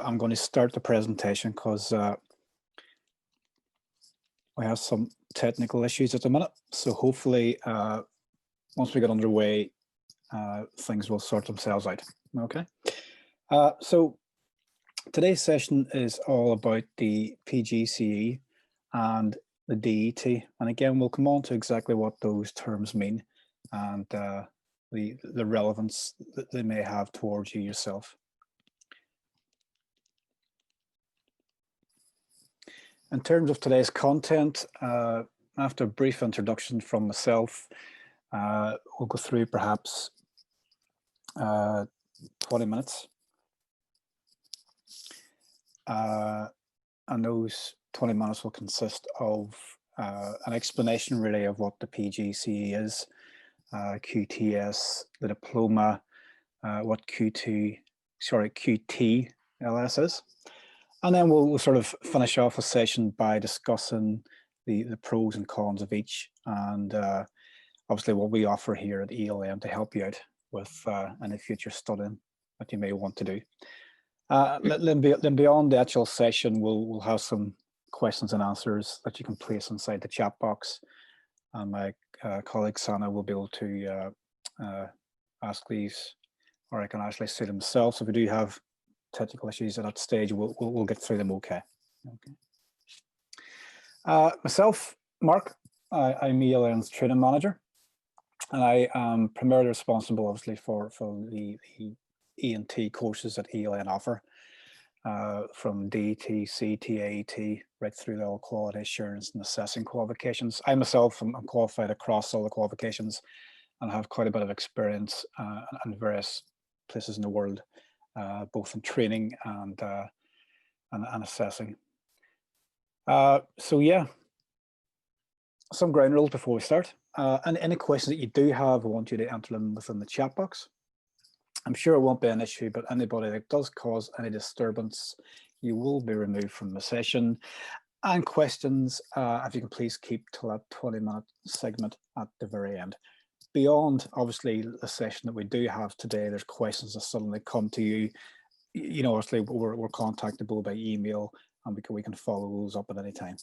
I'm going to start the presentation because we have some technical issues at the minute. So hopefully, once we get underway, things will sort themselves out. Okay. So today's session is all about the PGCE and the DET. And again, we'll come on to exactly what those terms mean and the relevance that they may have towards you yourself. In terms of today's content, after a brief introduction from myself, we'll go through perhaps 20 minutes. And those 20 minutes will consist of an explanation really of what the PGCE is, QTS, the diploma, what QTLS is. And then we'll sort of finish off a session by discussing the pros and cons of each, and obviously what we offer here at ELN to help you out with any future studying that you may want to do. Then beyond the actual session, we'll have some questions and answers that you can place inside the chat box, and my colleague Sana will be able to ask these, or I can actually see them myself. So if we do have technical issues at that stage, we'll get through them okay. Myself, Mark, I'm ELN's training manager, and I am primarily responsible obviously for the E&T courses that ELN offer, from DET, CT, AET, right through to all quality assurance and assessing qualifications. I myself am qualified across all the qualifications and have quite a bit of experience in various places in the world, both in training and assessing. So yeah, some ground rules before we start. And any questions that you do have, I want you to enter them within the chat box. I'm sure it won't be an issue, but anybody that does cause any disturbance, you will be removed from the session. And questions, if you can please keep to that 20-minute segment at the very end. Beyond, obviously, the session that we do have today, there's questions that suddenly come to you. You know, obviously, we're contactable by email, and we can follow those up at any time.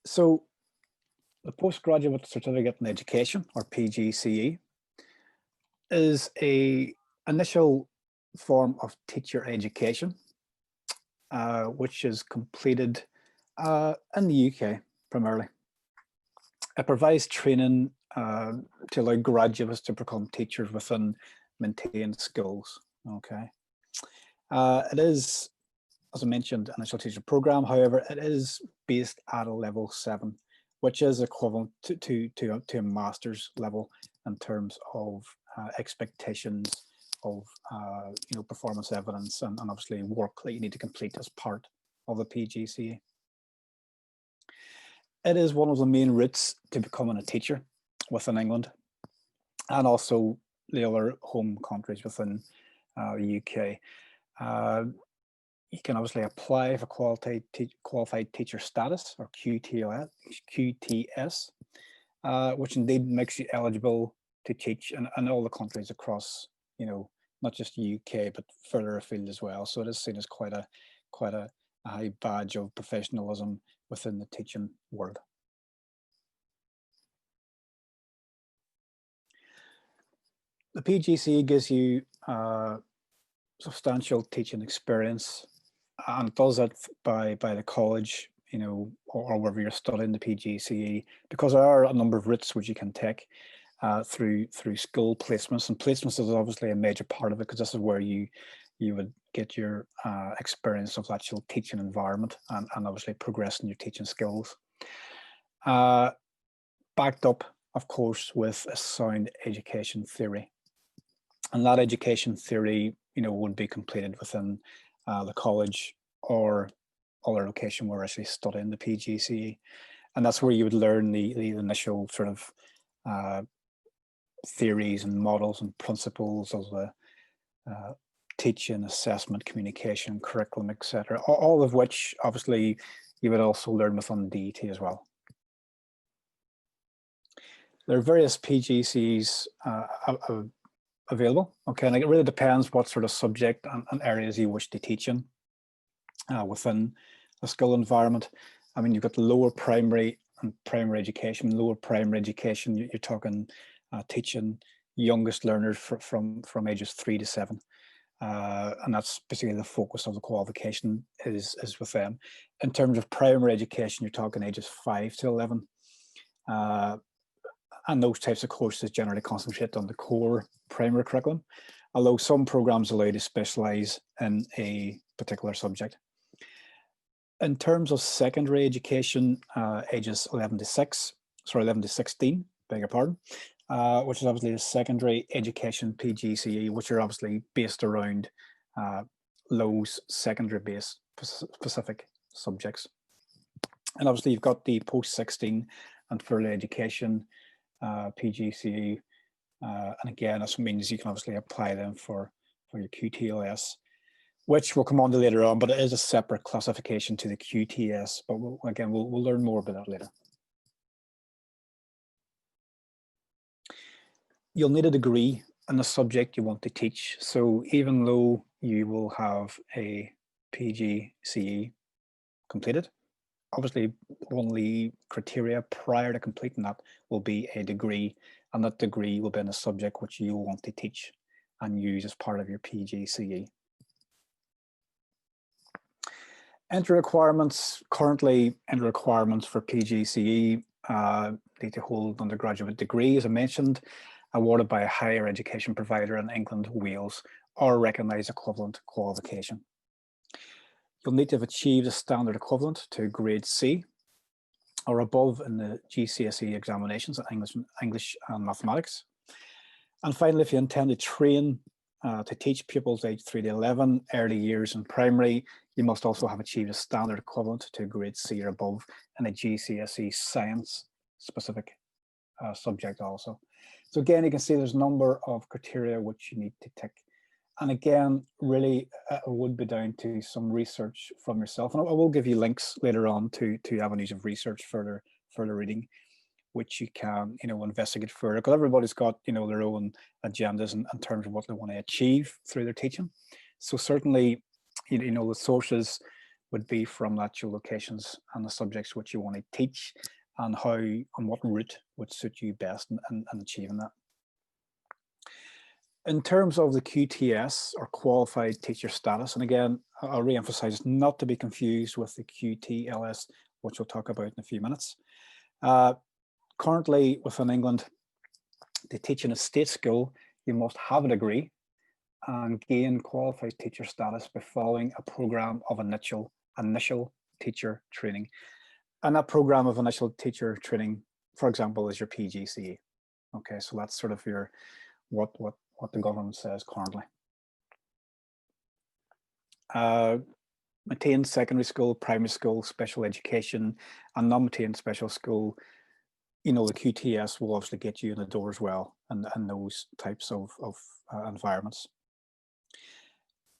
So, the Postgraduate Certificate in Education, or PGCE, is an initial form of teacher education, which is completed in the UK primarily. It provides training to allow graduates to become teachers within maintained schools. Okay, it is, as I mentioned, an initial teacher program. However, it is based at a level 7, which is equivalent to a master's level in terms of expectations of performance evidence and obviously work that you need to complete as part of the PGCE. It is one of the main routes to becoming a teacher within England, and also the other home countries within the UK. You can obviously apply for qualified teacher status, or QTLS, which indeed makes you eligible to teach in all the countries across, not just the UK, but further afield as well. So it is seen as quite a high badge of professionalism within the teaching world. The PGCE gives you substantial teaching experience, and it does that by the college, or wherever you're studying the PGCE, because there are a number of routes which you can take through school placements, and placements is obviously a major part of it, because this is where you would get your experience of actual teaching environment and obviously progressing your teaching skills. Backed up, of course, with a sound education theory. And that education theory, would be completed within the college or other location where we're actually studying the PGCE. And that's where you would learn the initial sort of theories and models and principles of the teaching, assessment, communication, curriculum, etc. All of which, obviously, you would also learn within the DET as well. There are various PGCEs available. Okay, and it really depends what sort of subject and areas you wish to teach in within the school environment. I mean, you've got the lower primary and primary education. Lower primary education, you're talking teaching youngest learners from ages 3 to 7. And that's basically the focus of the qualification is with them. In terms of primary education, you're talking ages 5 to 11. And those types of courses generally concentrate on the core primary curriculum, although some programs allow you to specialize in a particular subject. In terms of secondary education, ages 11 to 16, beg your pardon, which is obviously the secondary education PGCE, which are obviously based around those secondary based specific subjects. And obviously you've got the post-16 and further education PGCE, and again, this means you can obviously apply them for your QTLS, which we'll come on to later on, but it is a separate classification to the QTS, but we'll learn more about that later. You'll need a degree in the subject you want to teach. So even though you will have a PGCE completed, obviously one of the criteria prior to completing that will be a degree, and that degree will be in a subject which you want to teach and use as part of your PGCE. Entry requirements, currently entry requirements for PGCE need to hold undergraduate degree, as I mentioned, awarded by a higher education provider in England, Wales, or recognised equivalent qualification. You'll need to have achieved a standard equivalent to grade C or above in the GCSE examinations in English and mathematics. And finally, if you intend to train to teach pupils aged 3 to 11, early years in primary, you must also have achieved a standard equivalent to grade C or above in a GCSE science specific subject also. So again, you can see there's a number of criteria which you need to tick. And again, really, it would be down to some research from yourself. And I will give you links later on to avenues of research, further reading, which you can, investigate further. Because everybody's got, their own agendas in terms of what they want to achieve through their teaching. So certainly, the sources would be from that locations and the subjects which you want to teach, and how and what route would suit you best in achieving that. In terms of the QTS, or qualified teacher status, and again, I'll re-emphasize, it's not to be confused with the QTLS, which we'll talk about in a few minutes. Currently within England, to teach in a state school, you must have a degree and gain qualified teacher status by following a program of initial teacher training. And that program of initial teacher training, for example, is your PGCE. Okay, so that's sort of your what the government says currently. Maintained secondary school, primary school, special education, and non-maintained special school, the QTS will obviously get you in the door as well, and those types of environments.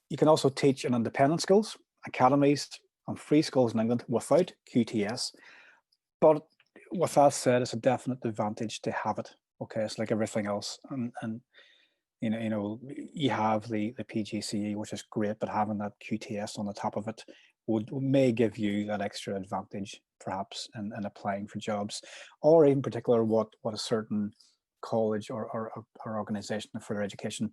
You can also teach in independent schools, academies, and free schools in England without QTS. But with that said, it's a definite advantage to have it. Okay, it's like everything else, and you have the PGCE, which is great, but having that QTS on the top of it may give you that extra advantage, perhaps, in applying for jobs, or even particular what a certain college or organization of further education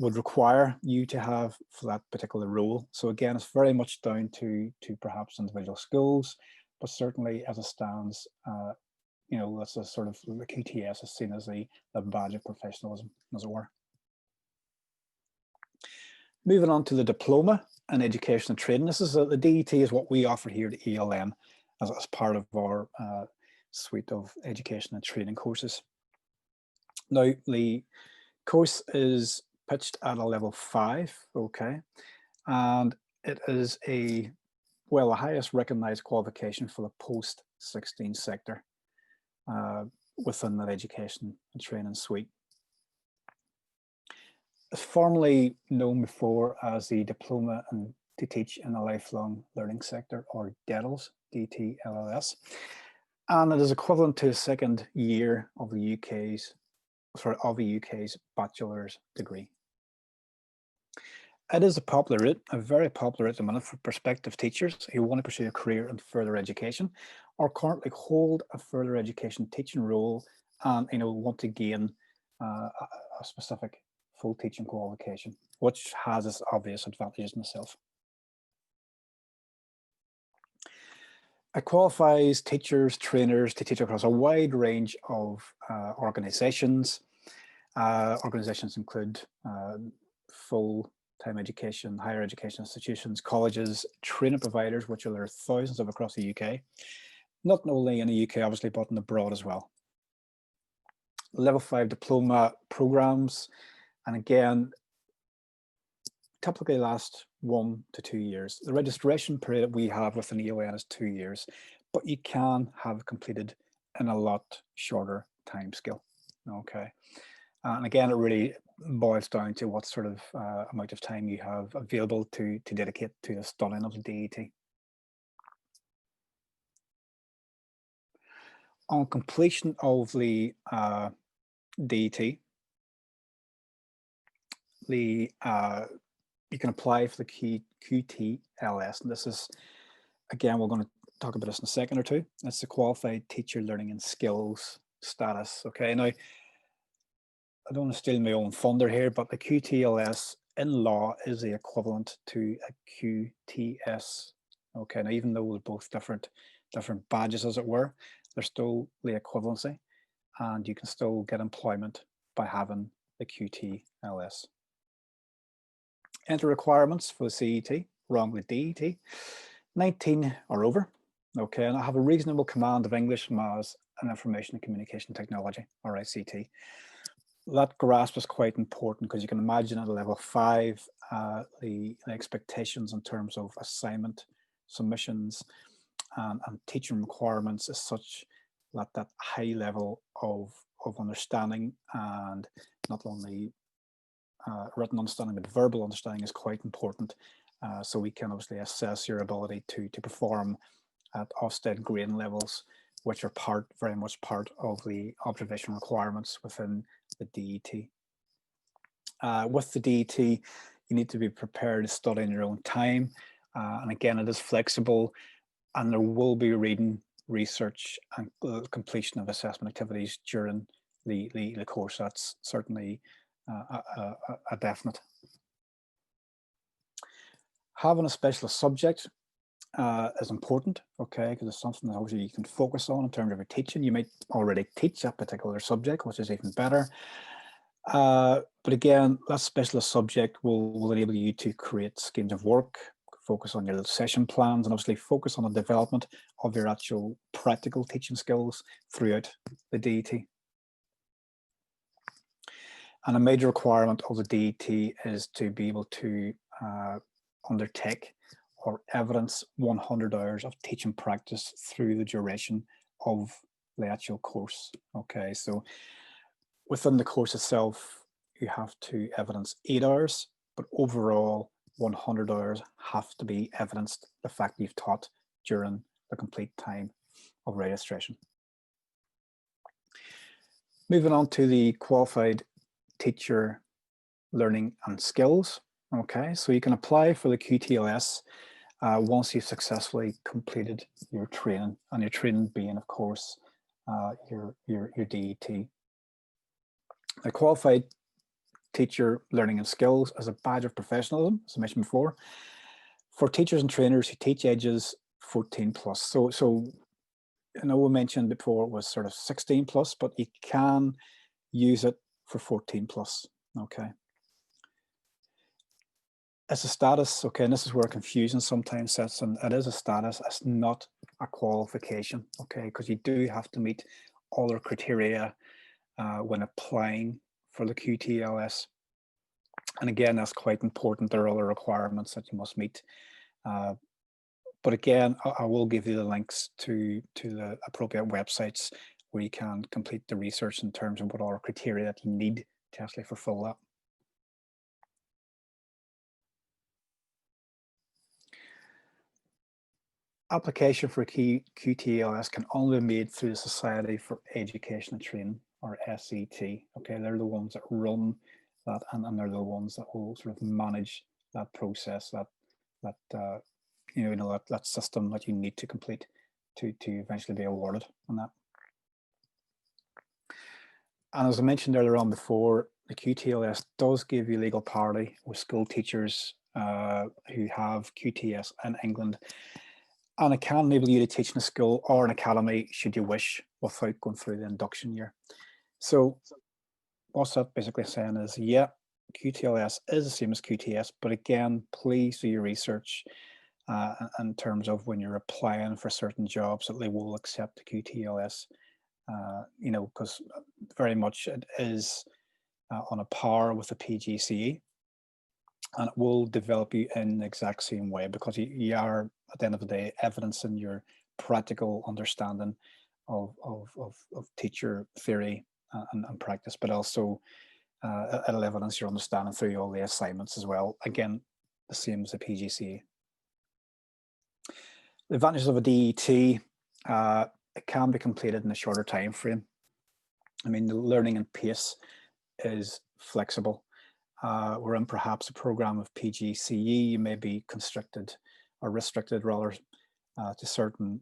would require you to have for that particular role. So again, it's very much down to perhaps individual schools, but certainly as it stands, that's a sort of, the QTS is seen as the badge of professionalism, as it were. Moving on to the diploma in education and training. This is the DET is what we offer here at ELN as part of our suite of education and training courses. Now, the course is pitched at a level 5, okay, and it is the highest recognized qualification for the post-16 sector within that education and training suite. It's formerly known before as the Diploma to Teach in the Lifelong Learning Sector, or DETLS, DTLS, and it is equivalent to the second year of the UK's the UK's bachelor's degree. It is a popular route, a very popular route at the minute for prospective teachers who want to pursue a career in further education or currently hold a further education teaching role and want to gain a specific full teaching qualification, which has its obvious advantages in itself. It qualifies teachers, trainers to teach across a wide range of organisations. Organisations include full-time education, higher education institutions, colleges, training providers, which there are thousands of across the UK, not only in the UK, obviously, but in abroad as well. Level 5 diploma programs, and again, typically last 1 to 2 years. The registration period that we have with an ELN is 2 years, but you can have completed in a lot shorter time scale. Okay. And again, it really boils down to what sort of amount of time you have available to dedicate to the studying of the DET. On completion of the DET, you can apply for the QTLS, and this is, again, we're going to talk about this in a second or two. That's the Qualified Teacher Learning and Skills status. Okay, now, I don't want to steal my own thunder here, but the QTLS in law is the equivalent to a QTS. Okay, now even though we're both different badges, as it were, they're still the equivalency, and you can still get employment by having the QTLS. Enter requirements for the CET, wrong with DET, 19 or over. Okay, and I have a reasonable command of English, Maths, and Information and Communication Technology, or ICT. That grasp is quite important because you can imagine at a level 5, the expectations in terms of assignment, submissions, and teaching requirements is such that that high level of understanding, and not only written understanding but verbal understanding, is quite important. So we can obviously assess your ability to perform at Ofsted grading levels, which are very much part of the observation requirements within the DET. With the DET, you need to be prepared to study in your own time. And again, it is flexible, and there will be reading, research, and completion of assessment activities during the course. That's certainly a definite. Having a specialist subject is important, okay, because it's something that obviously you can focus on in terms of your teaching. You might already teach that particular subject, which is even better. But again, that specialist subject will enable you to create schemes of work, focus on your session plans, and obviously focus on the development of your actual practical teaching skills throughout the DET. And a major requirement of the DET is to be able to undertake or evidence 100 hours of teaching practice through the duration of the actual course. Okay, so within the course itself, you have to evidence 8 hours, but overall 100 hours have to be evidenced the fact you've taught during the complete time of registration. Moving on to the Qualified Teacher Learning and Skills. Okay, so you can apply for the QTLS once you've successfully completed your training, and your training being, of course, your DET. A Qualified Teacher Learning and Skills is a badge of professionalism, as I mentioned before, for teachers and trainers who teach ages 14 plus. So I know we mentioned before it was sort of 16 plus, but you can use it for 14 plus, okay. It's a status, okay, and this is where confusion sometimes sets in. It is a status, it's not a qualification, okay, because you do have to meet all the criteria when applying for the QTLS. And again, that's quite important. There are other requirements that you must meet. But again, I will give you the links to the appropriate websites where you can complete the research in terms of what are criteria that you need to actually fulfill that. Application for QTLS can only be made through the Society for Education and Training. or SET. Okay, they're the ones that run that, and they're the ones that will sort of manage that process, that that system that you need to complete to eventually be awarded on that. And as I mentioned earlier on before, the QTLS does give you legal parity with school teachers who have QTS in England, and it can enable you to teach in a school or an academy should you wish, without going through the induction year. So what's that basically saying is, yeah, QTLS is the same as QTS, but again, please do your research in terms of when you're applying for certain jobs that they will accept the QTLS, because very much it is on a par with the PGCE, and it will develop you in the exact same way, because you are, at the end of the day, evidencing your practical understanding of teacher theory and practice, but also it'll evidence your understanding through all the assignments as well. Again, the same as the PGCE. The advantages of a DET, it can be completed in a shorter time frame. I mean, the learning and pace is flexible. Wherein perhaps a program of PGCE, you may be constricted or restricted rather to certain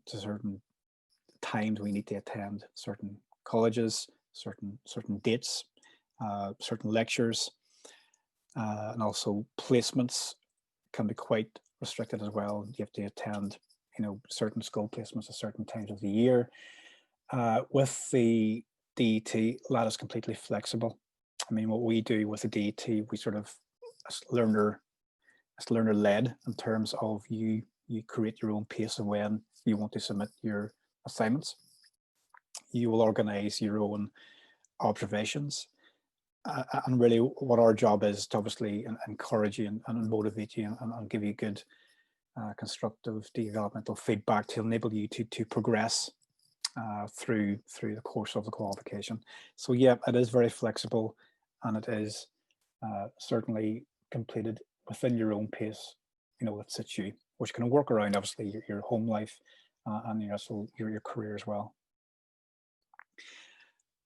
times we need to attend certain colleges, certain dates, certain lectures, and also placements can be quite restricted as well. You have to attend, certain school placements at certain times of the year. With the DET, that is completely flexible. I mean, what we do with the DET, we sort of, it's learner led in terms of you create your own pace of when you want to submit your assignments. You will organize your own observations. And really what our job is to obviously encourage you and motivate you and give you good constructive developmental feedback to enable you to progress through the course of the qualification. So yeah, it is very flexible, and it is certainly completed within your own pace, that suits you, which can work around obviously your home life and your career as well.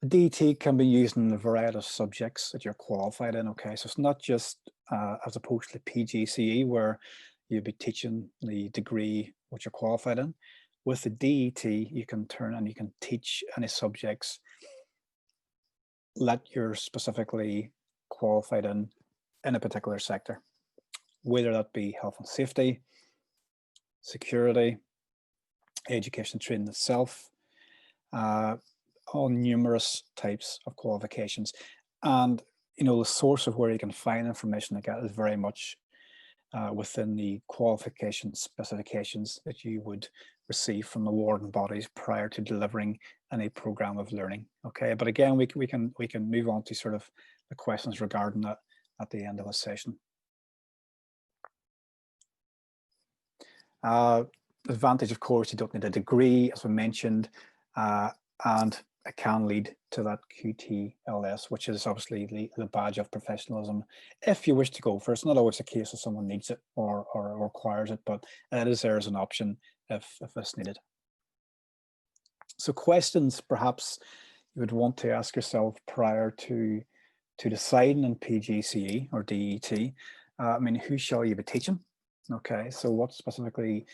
The DET can be used in a variety of subjects that you're qualified in. Okay, so it's not just as opposed to PGCE where you'll be teaching the degree which you're qualified in. With the DET, you can turn and you can teach any subjects that you're specifically qualified in a particular sector, whether that be health and safety, security, education training itself, all numerous types of qualifications. And the source of where you can find information like that is very much within the qualification specifications that you would receive from the awarding bodies prior to delivering any program of learning. Okay, but again, we can move on to sort of the questions regarding that at the end of the session. Advantage, of course, you don't need a degree, as we mentioned, and it can lead to that QTLS, which is obviously the badge of professionalism. If you wish to go for it, it's not always the case that someone needs it or requires it, but it is there as an option if it's needed. So questions perhaps you would want to ask yourself prior to deciding in PGCE or DET. I mean, who shall you be teaching? Okay, so what specifically,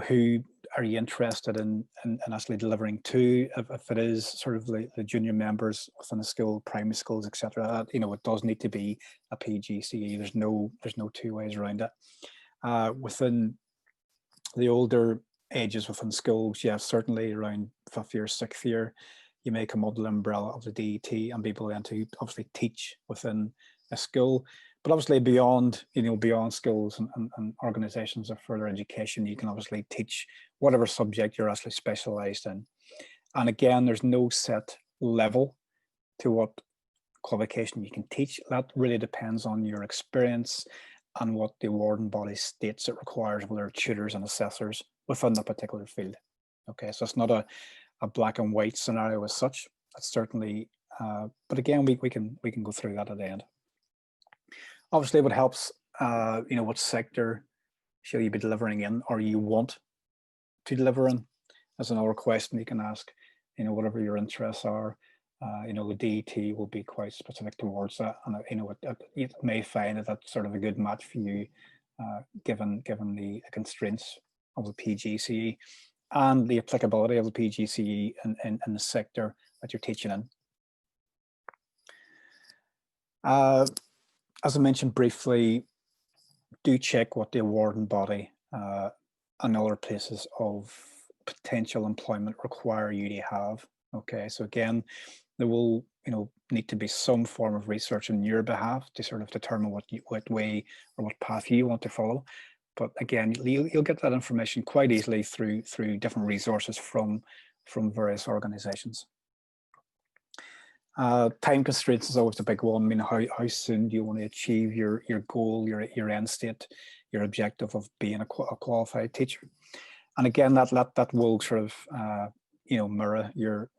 who are you interested in actually delivering to? If it is sort of the junior members within a school, primary schools, etc., it does need to be a PGCE. There's no two ways around it. Within the older ages within schools, yeah, certainly around 5th year, 6th year, you may come under the umbrella of the DET and be able to obviously teach within a school. But obviously beyond, beyond schools and organizations of further education, you can obviously teach whatever subject you're actually specialized in. And again, there's no set level to what qualification you can teach. That really depends on your experience and what the awarding body states it requires of their tutors and assessors within that particular field. Okay, so it's not a black and white scenario as such. That's certainly, but again, we can go through that at the end. Obviously, what helps, what sector shall you be delivering in, or you want to deliver in? As another question you can ask, whatever your interests are. You know, the DET will be quite specific towards that, and you know, it may find that that's sort of a good match for you, given the constraints of the PGCE and the applicability of the PGCE in the sector that you're teaching in. As I mentioned briefly, do check what the awarding body and other places of potential employment require you to have. Okay, so again, there will, you know, need to be some form of research on your behalf to sort of determine what way or what path you want to follow. But again, you'll get that information quite easily through different resources from various organizations. Time constraints is always a big one. I mean, how soon do you want to achieve your goal, your end state, your objective of being a qualified teacher? And again, that will sort of you know, mirror your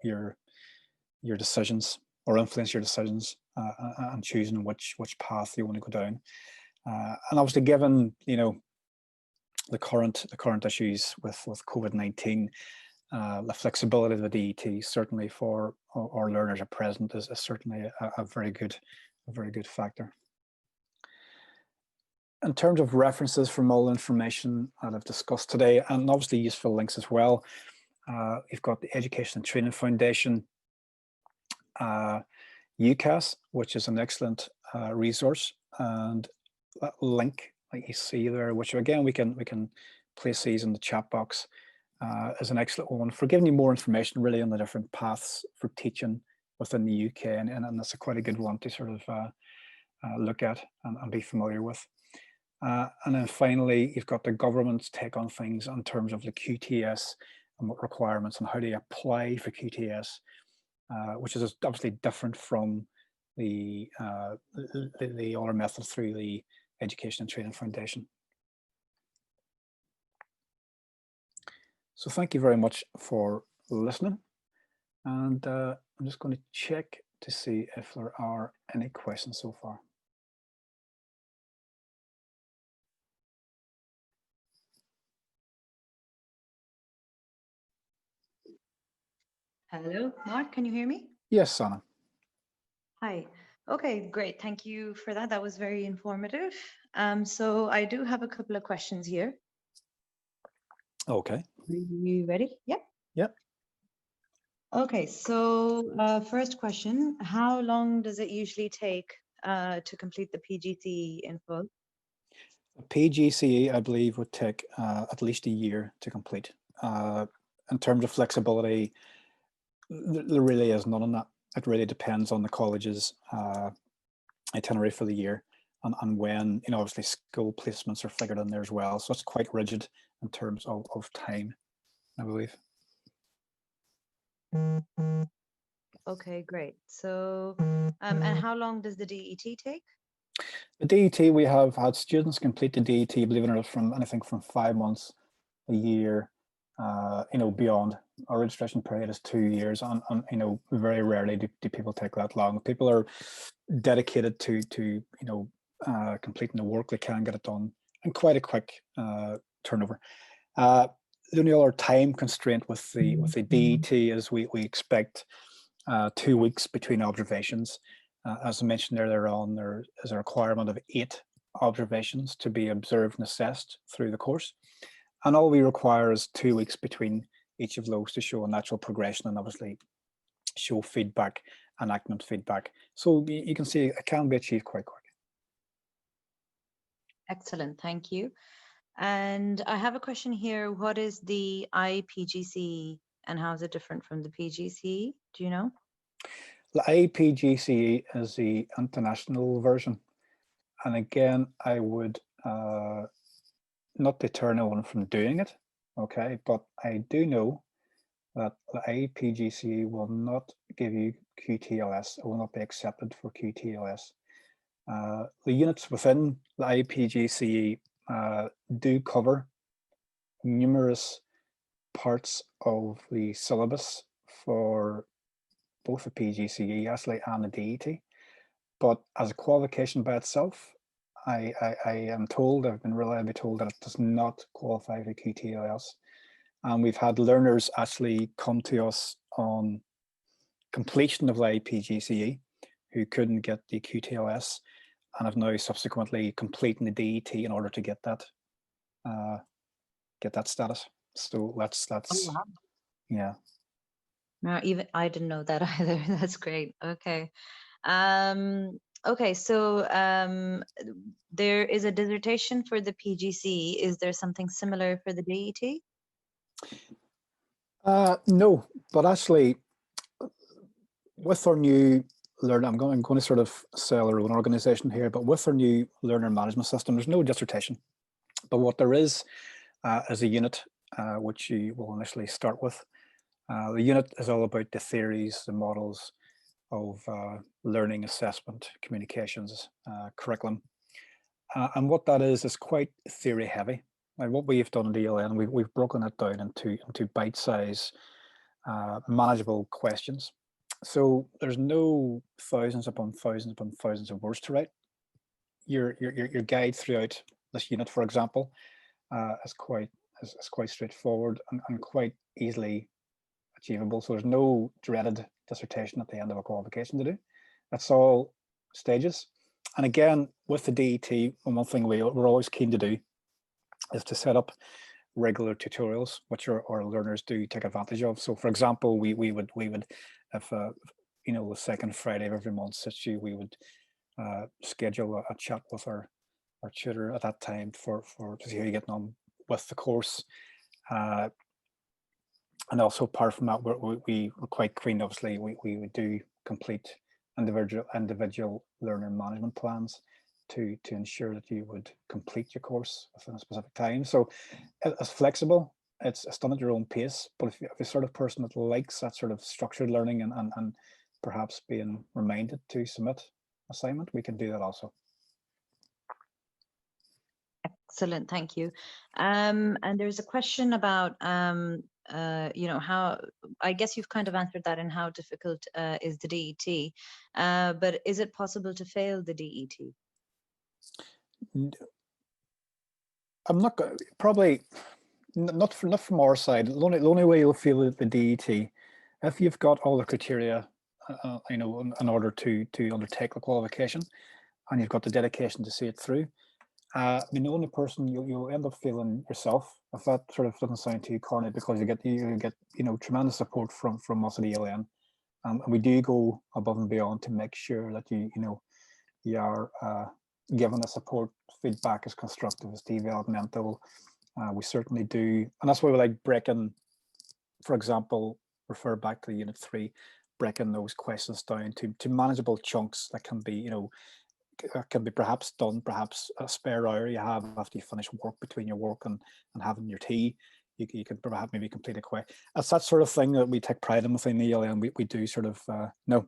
decisions or influence your decisions and choosing which path you want to go down. And obviously, given, you know, the current issues with COVID-19, the flexibility of the DET certainly for our learners at present is certainly a very good factor. In terms of references from all the information that I've discussed today, and obviously useful links as well, you've got the Education and Training Foundation, UCAS, which is an excellent resource, and that link that you see there, which again we can place these in the chat box, is an excellent one for giving you more information really on the different paths for teaching within the UK, and that's quite a good one to sort of look at and be familiar with. And then finally, you've got the government's take on things in terms of the QTS and what requirements and how to apply for QTS, which is obviously different from the other method through the Education and Training Foundation. So thank you very much for listening, and I'm just going to check to see if there are any questions so far. Hello, Mark, can you hear me? Yes, Sana. Hi. Okay, great. Thank you for that. That was very informative. So I do have a couple of questions here. Okay. Are you ready? Yep. Yep. Okay, so first question, how long does it usually take to complete the PGCE in full? PGCE, I believe, would take at least a year to complete. In terms of flexibility, there really is none on that. It really depends on the college's itinerary for the year and when, you know, obviously school placements are figured in there as well. So it's quite rigid in terms of time, I believe. Okay, great. So, and how long does the DET take? The DET, we have had students complete the DET, believe it or not, from anything from 5 months, a year, you know, beyond. Our registration period is 2 years, and you know, very rarely do people take that long. People are dedicated to you know, completing the work. They can get it done in quite a quick turnover. The only other time constraint with the DET is we expect 2 weeks between observations. As I mentioned earlier on, there is a requirement of 8 observations to be observed and assessed through the course. And all we require is 2 weeks between each of those to show a natural progression and obviously show feedback, enactment feedback. So you can see it can be achieved quite quick. Excellent, thank you. And I have a question here. What is the IPGCE and how is it different from the PGCE? Do you know? The IPGCE is the international version. And again, I would not deter no one from doing it, okay? But I do know that the IPGCE will not give you QTLS. It will not be accepted for QTLS. The units within the IPGCE do cover numerous parts of the syllabus for both the PGCE actually and the DET, but as a qualification by itself, I am told, I've been reliably told that it does not qualify for QTLS. And we've had learners actually come to us on completion of the IPGCE who couldn't get the QTLS and have now subsequently completing the DET in order to get that status. So that's Oh, wow. yeah. No, even I didn't know that either. That's great. Okay. Okay, so there is a dissertation for the PGC. Is there something similar for the DET? No, but actually, with our new learner, I'm going to sort of sell our own organization here, but with our new learner management system, there's no dissertation. But what there is a unit which you will initially start with. The unit is all about the theories, the models of learning, assessment, communications, curriculum. And what that is quite theory heavy. Like what we've done at ELN, we've broken it down into bite-size, manageable questions. So there's no thousands upon thousands of words to write. Your guide throughout this unit, for example, is quite straightforward and quite easily achievable. So there's no dreaded dissertation at the end of a qualification to do. That's all stages. And again, with the DET, one thing we're always keen to do is to set up regular tutorials, which our learners do take advantage of. So for example, we would if you know, the second Friday of every month suits you, we would schedule a chat with our tutor at that time for to see how you're getting on with the course. And also apart from that, we were quite keen, obviously, we would do complete individual learner management plans to ensure that you would complete your course within a specific time. So it's flexible, it's done at your own pace, but if you're the sort of person that likes that sort of structured learning and perhaps being reminded to submit assignment, we can do that also. Excellent, thank you. And there's a question about, you know, how, I guess you've kind of answered that in how difficult is the DET, but is it possible to fail the DET? I'm not probably not from our side. The only way you'll feel the DET, if you've got all the criteria, you know, in order to undertake the qualification, and you've got the dedication to see it through. I mean, the only person you'll end up feeling yourself, if that sort of doesn't sound too corny, because you get you know, tremendous support from us at ELN, and we do go above and beyond to make sure that you know you are given the support. Feedback is constructive, is developmental. We certainly do, and that's why we like breaking, for example, refer back to the Unit 3, breaking those questions down to manageable chunks that can be, you know, can be perhaps done, perhaps a spare hour you have after you finish work, between your work and having your tea. You can perhaps maybe complete a quiz. That's that sort of thing that we take pride in within the ELN. We do sort of, no,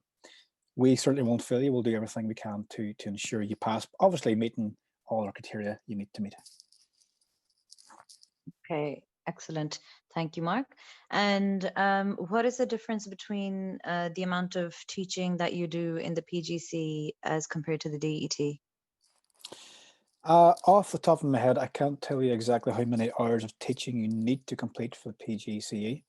we certainly won't fail you. We'll do everything we can to ensure you pass, obviously meeting all our criteria you need to meet. Okay, excellent. Thank you, Mark. And what is the difference between the amount of teaching that you do in the PGC as compared to the DET? Off the top of my head, I can't tell you exactly how many hours of teaching you need to complete for the PGCE.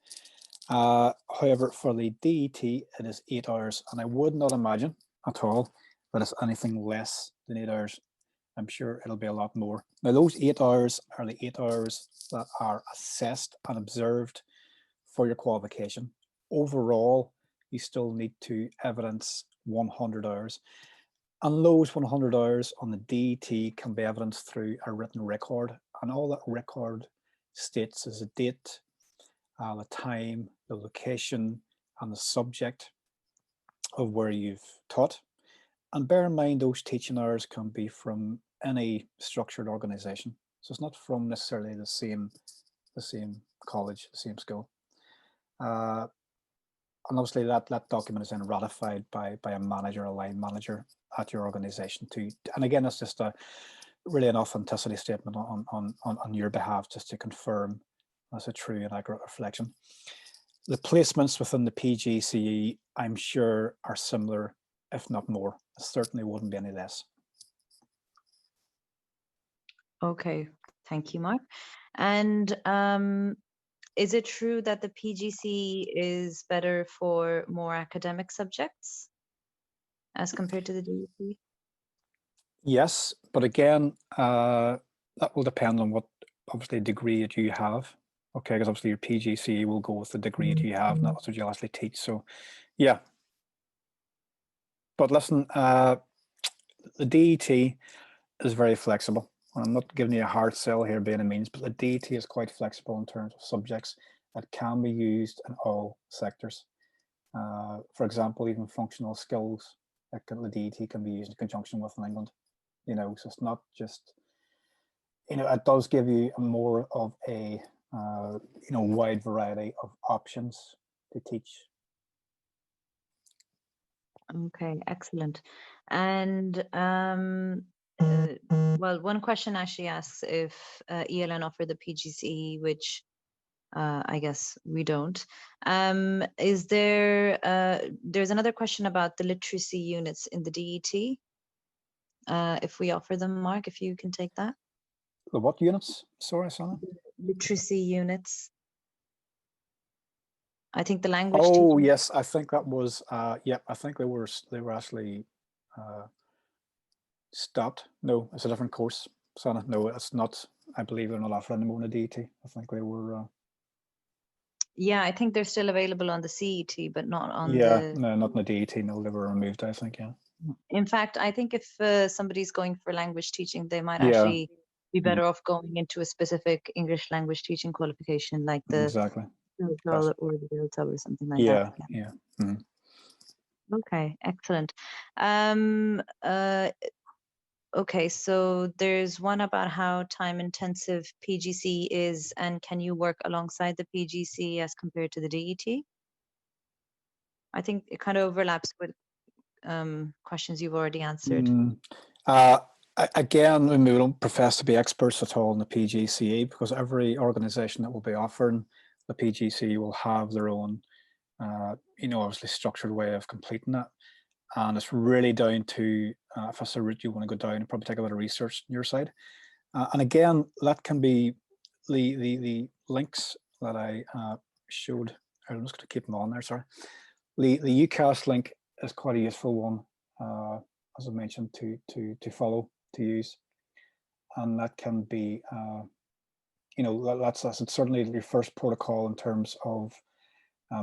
However, for the DET, it is 8 hours, and I would not imagine at all that it's anything less than 8 hours. I'm sure it'll be a lot more. Now, those 8 hours are the 8 hours that are assessed and observed for your qualification. Overall, you still need to evidence 100 hours. And those 100 hours on the DET can be evidenced through a written record. And all that record states is a date, the time, the location, and the subject of where you've taught. And bear in mind, those teaching hours can be from any structured organization. So it's not from necessarily the same college, the same school. And obviously that document is then ratified by a manager, a line manager at your organization too. And again, it's just really an authenticity statement on your behalf, just to confirm that's a true and accurate reflection. The placements within the PGCE, I'm sure, are similar, if not more. It certainly wouldn't be any less. Okay, thank you, Mark. And Is it true that the PGCE is better for more academic subjects as compared to the DET? Yes, but again, that will depend on what obviously degree that you have. Okay, because obviously your PGCE will go with the degree that you have, and that's what you'll actually teach. So, yeah. But listen, the DET is very flexible. I'm not giving you a hard sell here by any means, but the DET is quite flexible in terms of subjects that can be used in all sectors. For example, even functional skills, the DET can be used in conjunction with in England. You know, so it's not just, you know, it does give you more of a, you know, wide variety of options to teach. Okay, excellent. And well, one question actually asks if ELN offer the PGCE, which I guess we don't. Is there, there's another question about the literacy units in the DET. If we offer them, Mark, if you can take that. The what units? Sorry, Sana? Literacy units. I think the language. Oh, teaching. yes, I think that was, yeah, I think they were actually stopped. No, it's a different course, Sana. No, it's not. I believe they're not offering anymore in the DET. I think they were. Yeah, I think they're still available on the CET, but not on yeah, no, not in the DET. No, they were removed, I think, yeah. In fact, I think if somebody's going for language teaching, they might Yeah. actually be better off going into a specific English language teaching qualification, like the Exactly. TOEFL or the DELTA or something like Yeah, that. yeah. Mm. Okay, excellent. Okay, so there's one about how time intensive PGCE is, and can you work alongside the PGCE as compared to the DET? I think it kind of overlaps with questions you've already answered. Again, we don't profess to be experts at all in the PGCE, because every organization that will be offering the PGCE will have their own, you know, obviously structured way of completing it. And it's really down to, if that's a route you want to go down, and probably take a bit of research on your side. And again, that can be the links that I showed. I'm just going to keep them on there, sorry. The UCAS link is quite a useful one, as I mentioned, to follow, to use. And that can be, you know, that's certainly your first protocol in terms of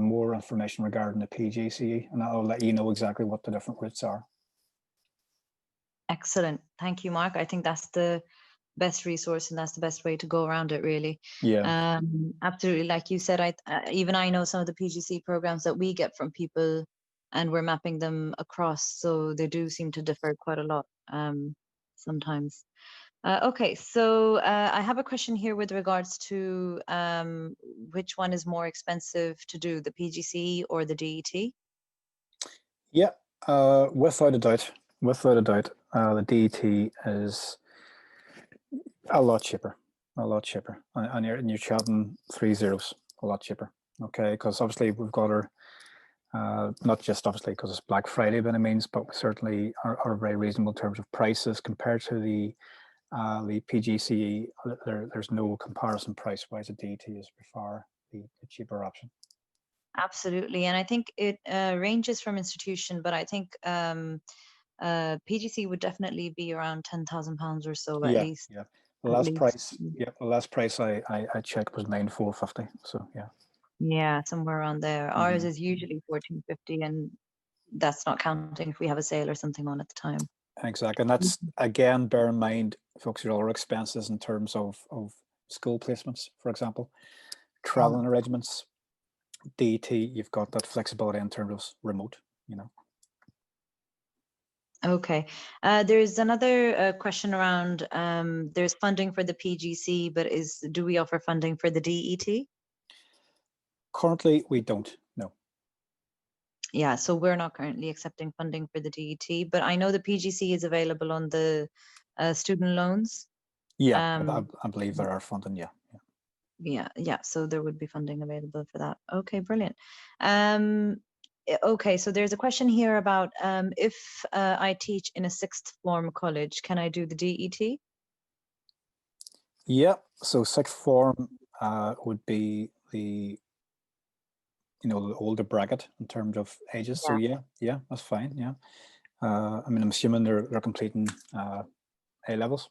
more information regarding the PGCE, and that'll let you know exactly what the different routes are. Excellent. Thank you, Mark. I think that's the best resource and that's the best way to go around it, really. Yeah. Absolutely. Like you said, even I know some of the PGCE programs that we get from people and we're mapping them across. So they do seem to differ quite a lot sometimes. Okay, so I have a question here with regards to which one is more expensive to do, the PGCE or the DET? Yeah, without a doubt, the DET is a lot cheaper, and you're chatting 3 zeros, a lot cheaper. Okay, because obviously we've got our, not just obviously because it's Black Friday by any means, but we certainly are very reasonable in terms of prices compared to the PGCE. There's no comparison price wise. The DET is by far the cheaper option. Absolutely, and I think it ranges from institution, but I think PGCE would definitely be around £10,000 or so at least. Yeah. The last price, the last price I checked was 9,450. So yeah. Yeah, somewhere around there. Ours is usually 1,450, and that's not counting if we have a sale or something on at the time. Exactly, and that's again, bear in mind, folks, your other expenses in terms of school placements, for example, traveling arrangements. DET, you've got that flexibility in terms of remote, you know. Okay, there's another question around there's funding for the PGC, but do we offer funding for the DET? Currently, we don't, no. Yeah, so we're not currently accepting funding for the DET, but I know the PGC is available on the student loans. Yeah, I believe there are funding, yeah. Yeah, so there would be funding available for that. Okay, brilliant. Okay, so there's a question here about if I teach in a sixth form college, can I do the DET? Yeah, so sixth form would be the the older bracket in terms of ages. So yeah, that's fine. Yeah, I mean, I'm assuming they're completing A levels,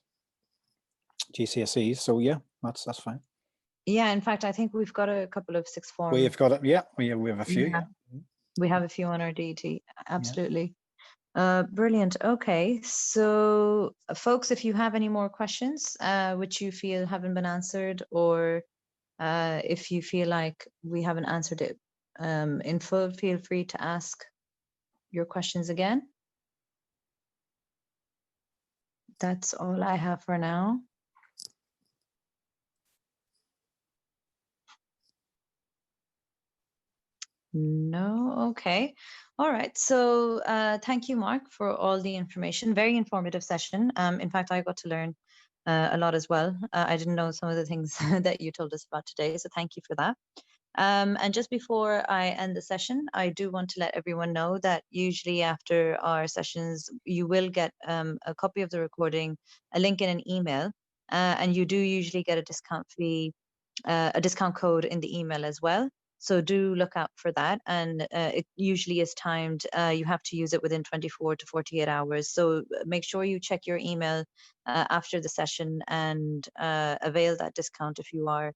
GCSEs. So yeah, that's fine. Yeah, in fact, I think we've got a couple of sixth form. We've got it. Yeah, we have a few. Yeah. We have a few on our DET. Absolutely. Brilliant. Okay, so folks, if you have any more questions which you feel haven't been answered, or if you feel like we haven't answered it in full, feel free to ask your questions again. That's all I have for now. No, okay. All right. So thank you, Mark, for all the information. Very informative session. In fact, I got to learn a lot as well. I didn't know some of the things that you told us about today. So thank you for that. And just before I end the session, I do want to let everyone know that usually after our sessions, you will get a copy of the recording, a link in an email, and you do usually get a discount fee, a discount code in the email as well. So do look out for that. And it usually is timed. You have to use it within 24 to 48 hours. So make sure you check your email after the session and avail that discount if you are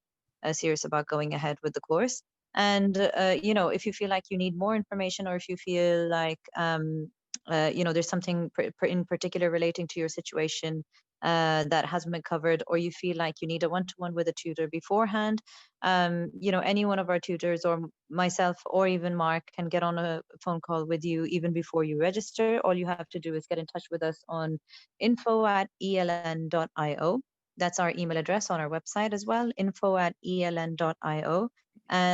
serious about going ahead with the course. And if you feel like you need more information, or if you feel like there's something in particular relating to your situation that hasn't been covered, or you feel like you need a one-to-one with a tutor beforehand, any one of our tutors or myself or even Mark can get on a phone call with you even before you register. All you have to do is get in touch with us on info@eln.io. That's our email address on our website as well, info@eln.io.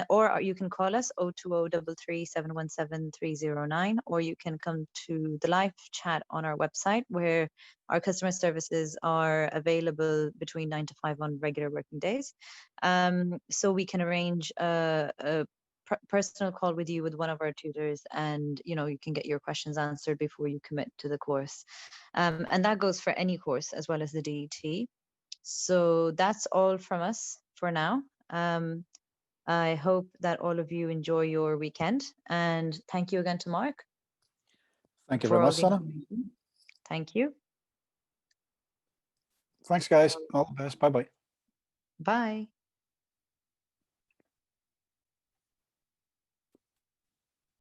Or you can call us 02033717309, or you can come to the live chat on our website, where our customer services are available between 9 to 5 on regular working days. So we can arrange a personal call with you with one of our tutors, and you can get your questions answered before you commit to the course. And that goes for any course as well as the DET. So that's all from us for now. I hope that all of you enjoy your weekend, and thank you again to Mark. Thank you very much, Sana. Thank you. Thanks, guys. All the best. Bye-bye. Bye.